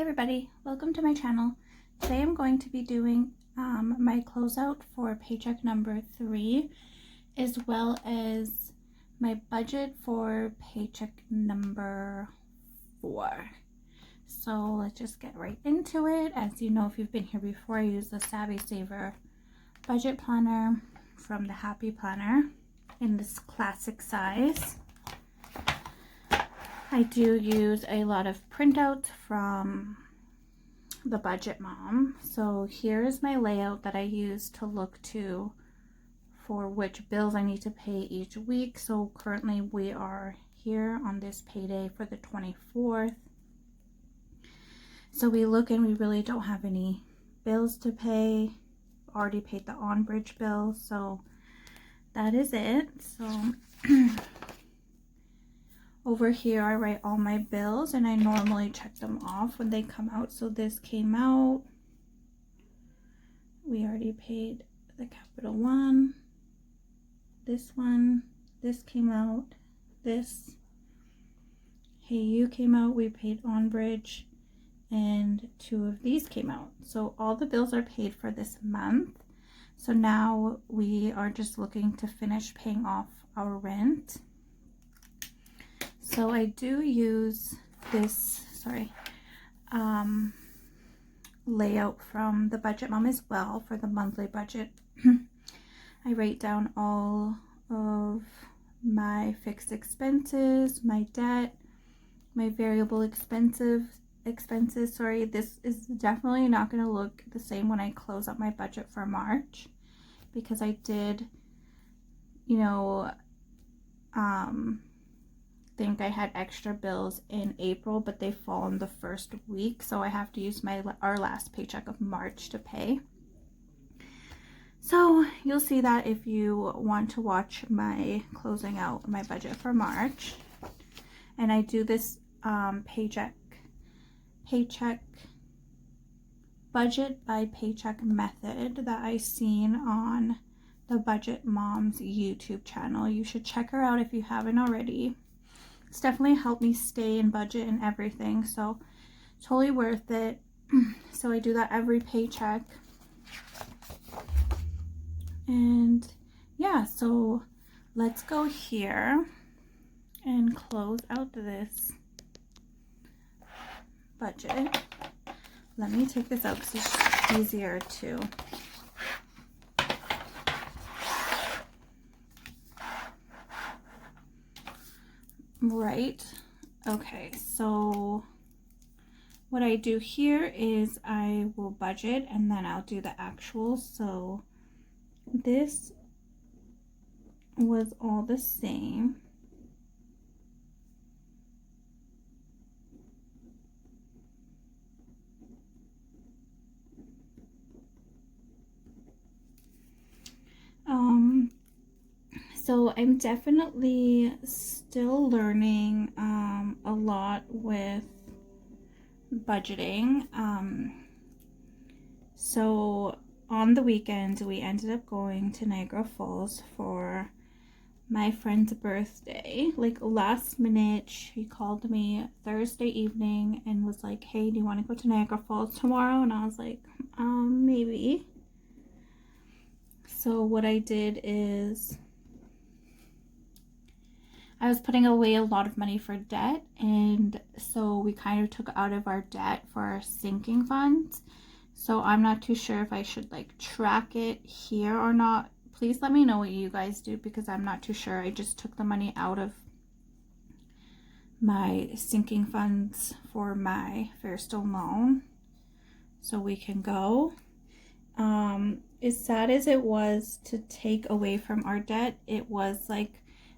everybody, welcome to my channel. Today I'm going to be doing my closeout for paycheck number 3, as well as my budget for paycheck number 4. So let's just get right into it. As you know, if you've been here before, I use the Savvy Saver budget planner from the Happy Planner in this classic size. I do use a lot of printouts from the Budget Mom. So here's my layout that I use to look to for which bills I need to pay each week. So currently we are here on this payday for the 24th. So we look and we really don't have any bills to pay. Already paid the on-bridge bill, so that is it. So over here I write all my bills and I normally check them off when they come out. So this came out. We already paid the Capital One. This one. This came out. This. Hey You came out. We paid on bridge. And 2 of these came out. So all the bills are paid for this month. So now we are just looking to finish paying off our rent. So I do use this, layout from the Budget Mom as well for the monthly budget. I write down all of my fixed expenses, my debt, my variable expenses. This is definitely not going to look the same when I close up my budget for March, because I did, think I had extra bills in April, but they fall in the first week, so I have to use our last paycheck of March to pay. So you'll see that if you want to watch my closing out my budget for March. And I do this paycheck budget by paycheck method that I seen on the Budget Mom's YouTube channel. You should check her out if you haven't already. It's definitely helped me stay in budget and everything, so totally worth it. So I do that every paycheck. And yeah, so let's go here and close out this budget. Let me take this out because it's easier to right. Okay, so what I do here is I will budget and then I'll do the actual. So this was all the same. So I'm definitely still learning a lot with budgeting. So on the weekend we ended up going to Niagara Falls for my friend's birthday. Like last minute, she called me Thursday evening and was like, hey, do you want to go to Niagara Falls tomorrow? And I was like, maybe. So what I did is I was putting away a lot of money for debt, and so we kind of took out of our debt for our sinking funds. So I'm not too sure if I should track it here or not. Please let me know what you guys do, because I'm not too sure. I just took the money out of my sinking funds for my Fairstone loan so we can go. As sad as it was to take away from our debt, it was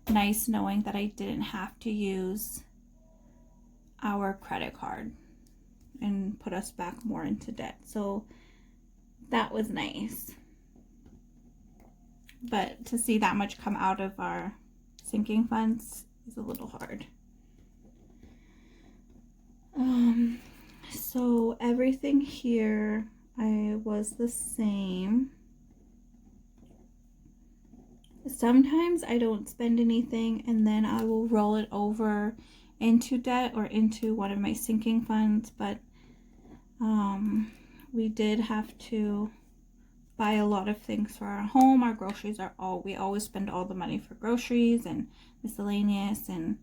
nice knowing that I didn't have to use our credit card and put us back more into debt. So that was nice. But to see that much come out of our sinking funds is a little hard. So everything here was the same. Sometimes I don't spend anything and then I will roll it over into debt or into one of my sinking funds, but We did have to buy a lot of things for our home. Our groceries are we always spend all the money for groceries and miscellaneous, and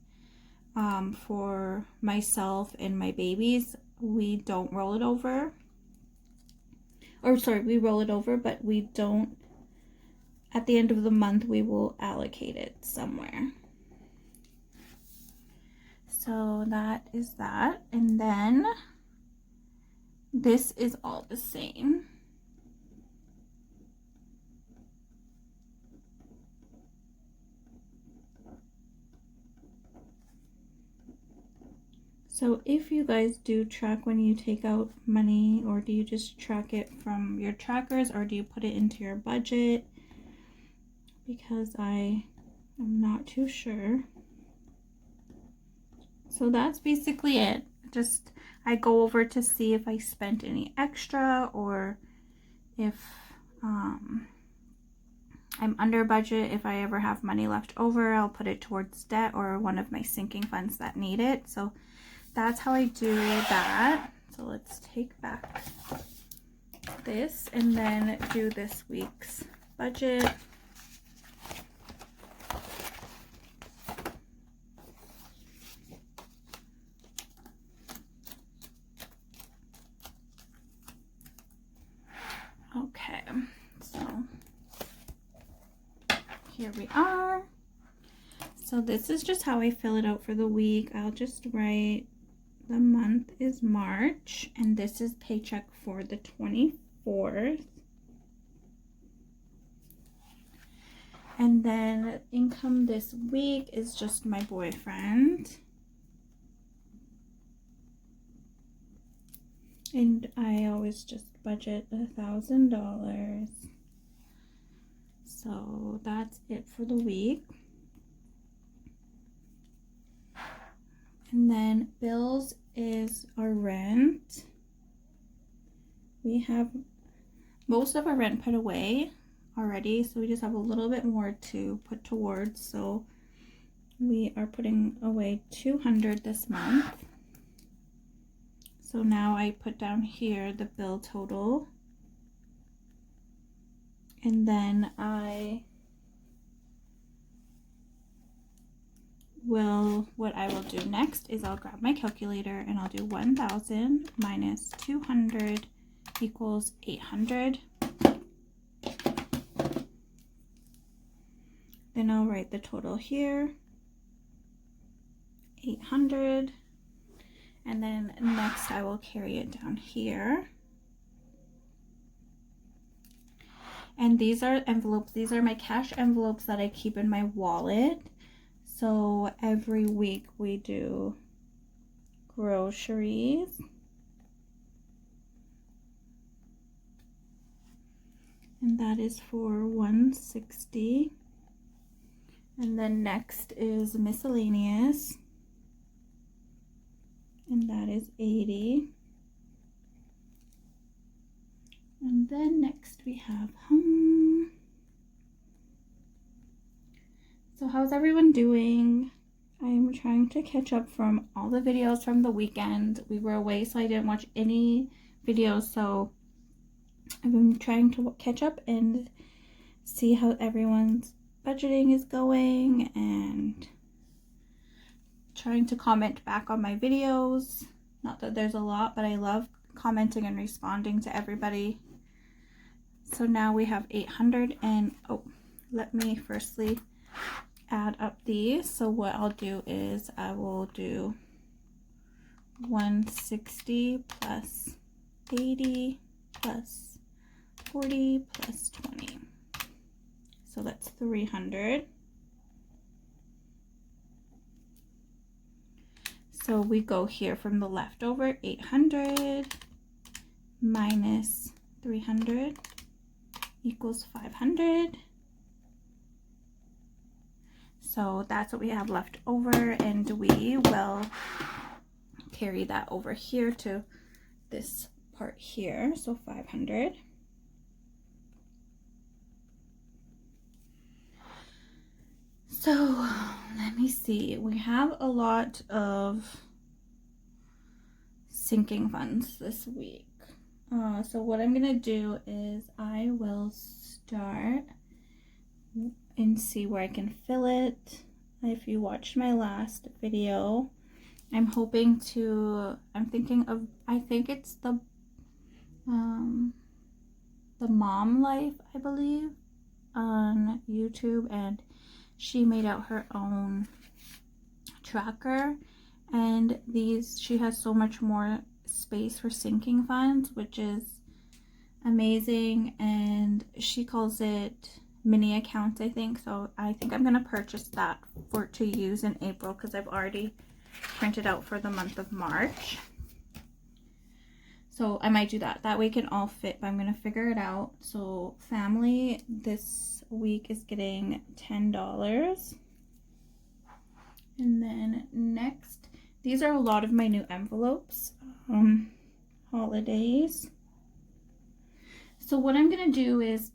for myself and my babies, we don't roll it over. Or sorry, we roll it over, but we don't, at the end of the month, we will allocate it somewhere. So that is that. And then this is all the same. So if you guys do track when you take out money, or do you just track it from your trackers, or do you put it into your budget? Because I am not too sure. So that's basically it. Just I go over to see if I spent any extra, or if I'm under budget. If I ever have money left over, I'll put it towards debt or one of my sinking funds that need it. So that's how I do that. So let's take back this and then do this week's budget. Okay, so here we are. So this is just how I fill it out for the week. I'll just write the month is March, and this is paycheck for the 24th. And then income this week is just my boyfriend. And I always just budget $1,000. So that's it for the week. And then bills is our rent. We have most of our rent put away already, so we just have a little bit more to put towards. So we are putting away $200 this month. So now I put down here the bill total, and then what I will do next is I'll grab my calculator and I'll do 1,000 minus 200 equals 800. Then I'll write the total here, 800. And then next I will carry it down here. And these are envelopes. These are my cash envelopes that I keep in my wallet. So every week we do groceries. And that is for $160. And then next is miscellaneous. And that is $80. And then next we have home. So how's everyone doing? I'm trying to catch up from all the videos from the weekend. We were away, so I didn't watch any videos. So I've been trying to catch up and see how everyone's budgeting is going, and trying to comment back on my videos. Not that there's a lot, but I love commenting and responding to everybody. So now we have 800, and let me firstly add up these. So what I'll do is I will do 160 plus 80 plus 40 plus 20. So that's 300. So we go here from the leftover, 800 minus 300 equals 500. So that's what we have left over, and we will carry that over here to this part here. So 500. So let me see, we have a lot of sinking funds this week. So what I'm gonna do is I will start and see where I can fill it. If you watched my last video, I'm thinking of, I think it's the Mom Life, I believe, on YouTube, and she made out her own tracker, and she has so much more space for sinking funds, which is amazing, and she calls it mini accounts, I think. So I think I'm gonna purchase that to use in April, because I've already printed out for the month of March. So I might do that. That way it can all fit, but I'm gonna figure it out. So family this week is getting $10. And then next, these are a lot of my new envelopes. Holidays. So what I'm gonna do is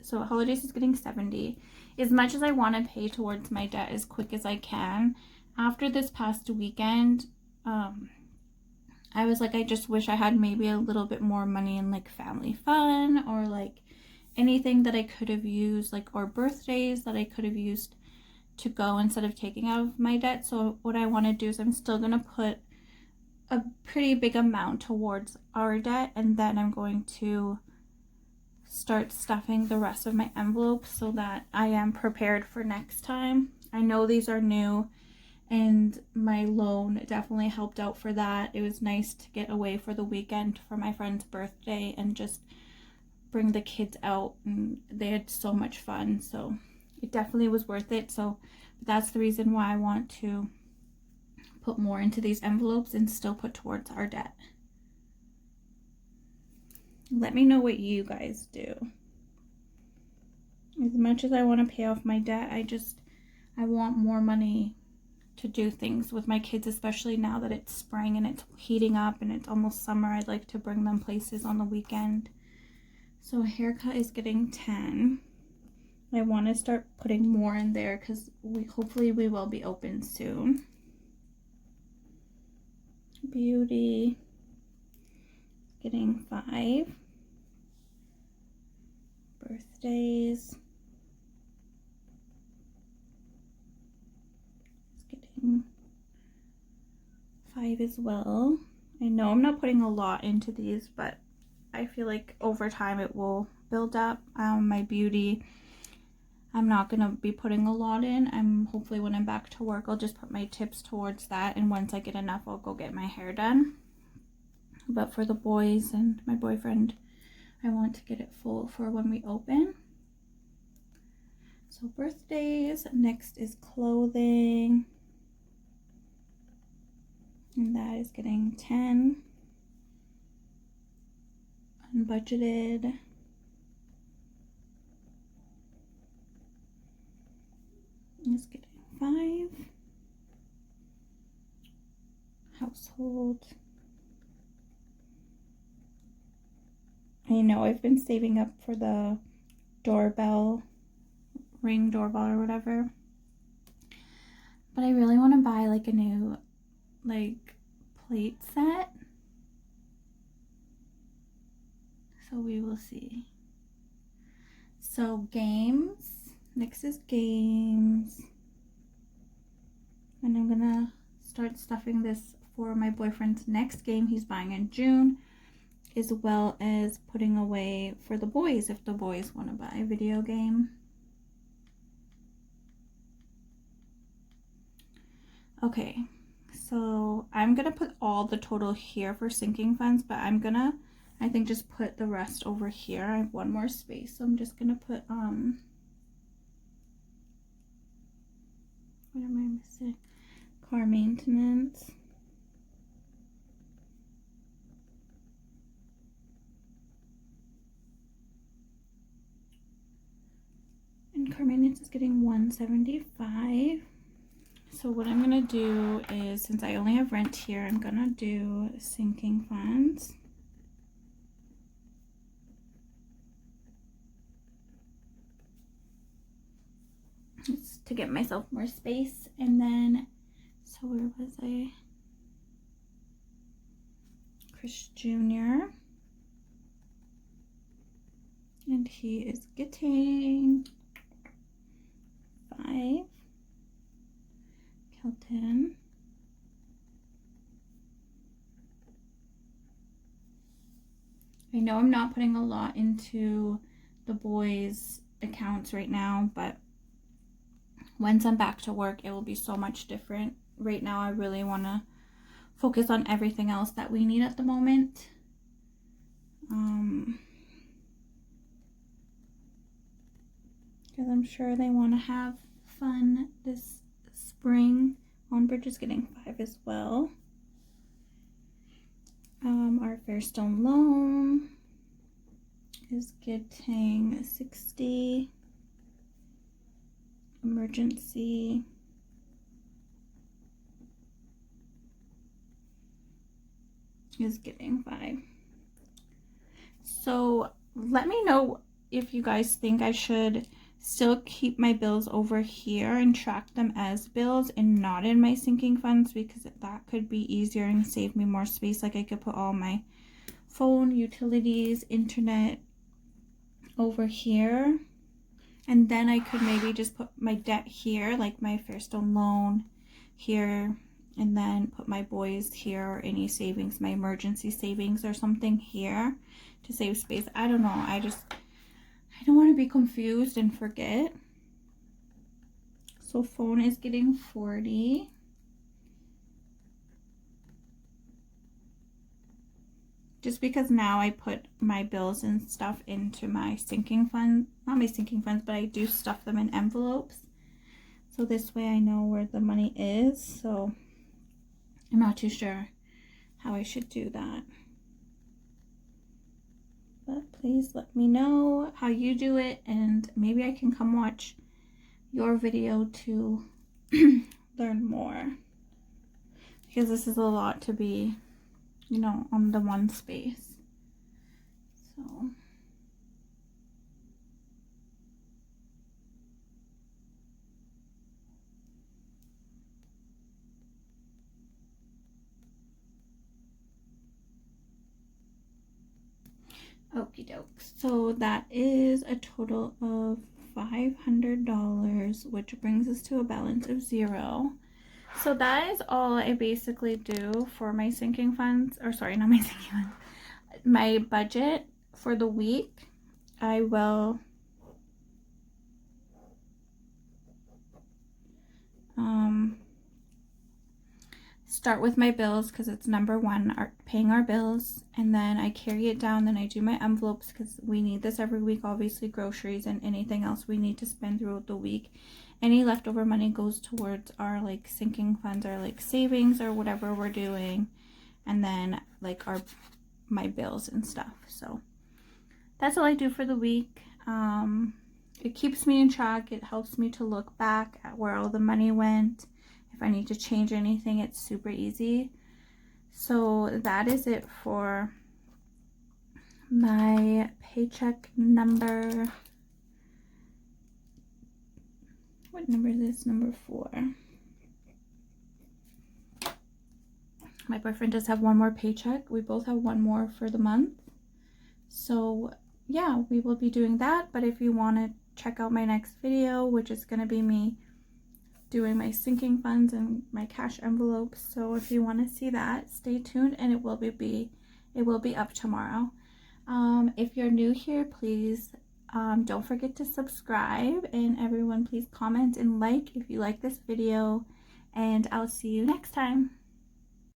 so holidays is getting 70. As much as I want to pay towards my debt as quick as I can, after this past weekend, I was like, I just wish I had maybe a little bit more money in like family fun, or like anything that I could have used, like, or birthdays that I could have used to go instead of taking out of my debt. So what I want to do is I'm still going to put a pretty big amount towards our debt, and then I'm going to start stuffing the rest of my envelopes so that I am prepared for next time. I know these are new, and my loan definitely helped out for that. It was nice to get away for the weekend for my friend's birthday and just bring the kids out, and they had so much fun, so it definitely was worth it. So that's the reason why I want to put more into these envelopes and still put towards our debt. Let me know what you guys do. As much as I want to pay off my debt, I want more money to do things with my kids, especially now that it's spring and it's heating up and it's almost summer. I'd like to bring them places on the weekend. So haircut is getting 10. I want to start putting more in there because hopefully we will be open soon. Beauty, getting 5. Birthdays, it's getting 5 as well. I know I'm not putting a lot into these, but I feel like over time it will build up. My beauty, I'm not gonna be putting a lot in. Hopefully when I'm back to work, I'll just put my tips towards that, and once I get enough, I'll go get my hair done. But for the boys and my boyfriend, I want to get it full for when we open. So birthdays, next is clothing, and that is getting 10. Unbudgeted, is getting 5. Household, I know I've been saving up for the ring doorbell or whatever, but I really want to buy like a new plate set, so we will see. So games, next is games, and I'm gonna start stuffing this for my boyfriend's next game he's buying in June, as well as putting away for the boys if the boys want to buy a video game. Okay, so I'm gonna put all the total here for sinking funds, but I'm gonna, I think, just put the rest over here. I have one more space, so I'm just gonna put what am I missing? Car maintenance. And car maintenance is getting $175. So what I'm gonna do is, since I only have rent here, I'm gonna do sinking funds. It's to give myself more space. And then So where was I? Chris Jr. And he is getting 5. Kelton. I know I'm not putting a lot into the boys' accounts right now, but once I'm back to work, it will be so much different. Right now, I really want to focus on everything else that we need at the moment. Because I'm sure they want to have fun this spring. Onbridge is getting 5 as well. Our Fairstone loan is getting 60. Emergency is getting 5. So let me know if you guys think I should still keep my bills over here and track them as bills and not in my sinking funds, because that could be easier and save me more space. Like I could put all my phone, utilities, internet over here, and then I could maybe just put my debt here, like my Fairstone loan here, and then put my boys here, or any savings, my emergency savings or something here to save space. I don't know. I don't want to be confused and forget. So phone is getting 40. Just because now I put my bills and stuff into my sinking fund, not my sinking funds, but I do stuff them in envelopes. So this way I know where the money is. So I'm not too sure how I should do that. But please let me know how you do it, and maybe I can come watch your video to learn more, because this is a lot to be, you know, on the one space. So okie doke. So that is a total of $500, which brings us to a balance of 0. So that is all I basically do for my sinking funds, or sorry, not my sinking funds, my budget for the week. I will start with my bills, because it's number one, paying our bills, and then I carry it down. Then I do my envelopes, because we need this every week, obviously, groceries and anything else we need to spend throughout the week. Any leftover money goes towards our like sinking funds, or like savings, or whatever we're doing, and then like my bills and stuff. So that's all I do for the week. It keeps me in track. It helps me to look back at where all the money went. If I need to change anything, it's super easy. So that is it for my paycheck number. What number is this? Number 4. My boyfriend does have one more paycheck. We both have one more for the month. So yeah, we will be doing that. But if you want to check out my next video, which is going to be me doing my sinking funds and my cash envelopes. So if you want to see that, stay tuned, and it will be up tomorrow. If you're new here, please don't forget to subscribe, and everyone please comment and like if you like this video, and I'll see you next time.